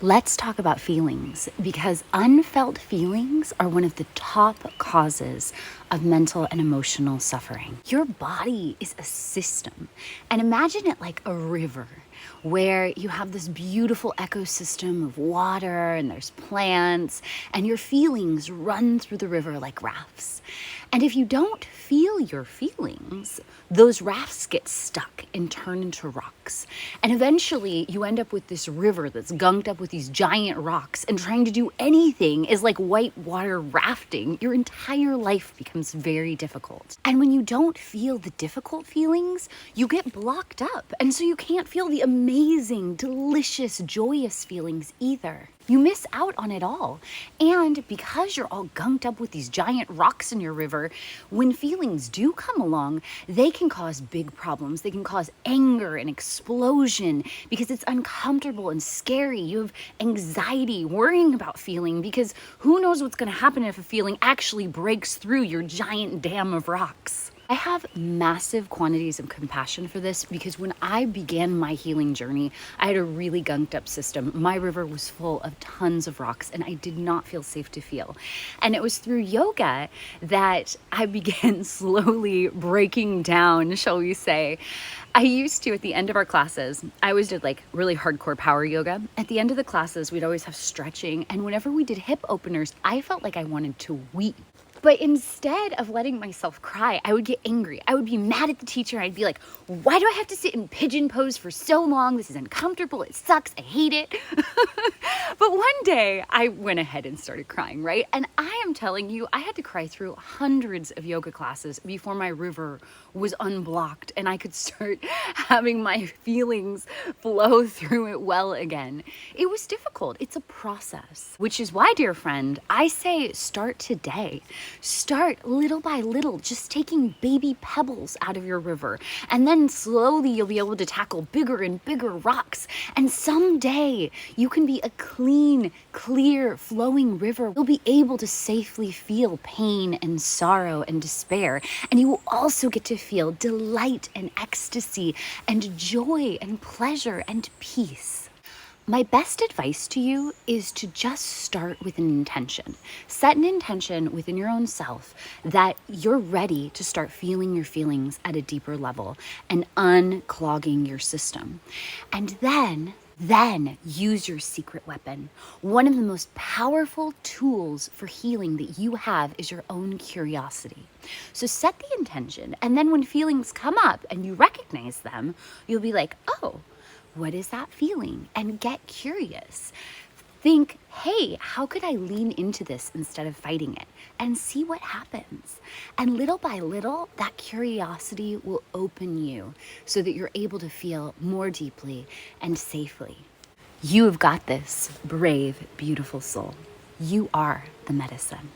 Let's talk about feelings, because unfelt feelings are one of the top causes of mental and emotional suffering. Your body is a system, and imagine it like a river where you have this beautiful ecosystem of water and there's plants, and your feelings run through the river like rafts. And if you don't feel your feelings, those rafts get stuck and turn into rocks. And eventually you end up with this river that's gunked up with these giant rocks, and trying to do anything is like whitewater rafting. Your entire life becomes very difficult. And when you don't feel the difficult feelings, you get blocked up. And so you can't feel the amazing, delicious, joyous feelings either. You miss out on it all. And because you're all gunked up with these giant rocks in your river, when feelings do come along, they can cause big problems. They can cause anger and explosion because it's uncomfortable and scary. You have anxiety, worrying about feeling, because who knows what's going to happen if a feeling actually breaks through your giant dam of rocks. I have massive quantities of compassion for this, because when I began my healing journey, I had a really gunked up system. My river was full of tons of rocks, and I did not feel safe to feel. And it was through yoga that I began slowly breaking down, shall we say. I used to, at the end of our classes, I always did like really hardcore power yoga. At the end of the classes, we'd always have stretching. And whenever we did hip openers, I felt like I wanted to weep. But instead of letting myself cry, I would get angry. I would be mad at the teacher. I'd be like, why do I have to sit in pigeon pose for so long? This is uncomfortable. It sucks. I hate it. But one day I went ahead and started crying, right? And I am telling you, I had to cry through hundreds of yoga classes before my river was unblocked and I could start having my feelings flow through it well again. It was difficult. It's a process, which is why, dear friend, I say start today. Start little by little, just taking baby pebbles out of your river. And then slowly you'll be able to tackle bigger and bigger rocks. And someday you can be a clean, clear, flowing river. You'll be able to safely feel pain and sorrow and despair. And you will also get to feel delight and ecstasy and joy and pleasure and peace. My best advice to you is to just start with an intention. Set an intention within your own self that you're ready to start feeling your feelings at a deeper level and unclogging your system. And then use your secret weapon. One of the most powerful tools for healing that you have is your own curiosity. So set the intention, and then when feelings come up and you recognize them, you'll be like, oh, what is that feeling? And get curious. Think, hey, how could I lean into this instead of fighting it? And see what happens. And little by little, that curiosity will open you so that you're able to feel more deeply and safely. You have got this, brave, beautiful soul. You are the medicine.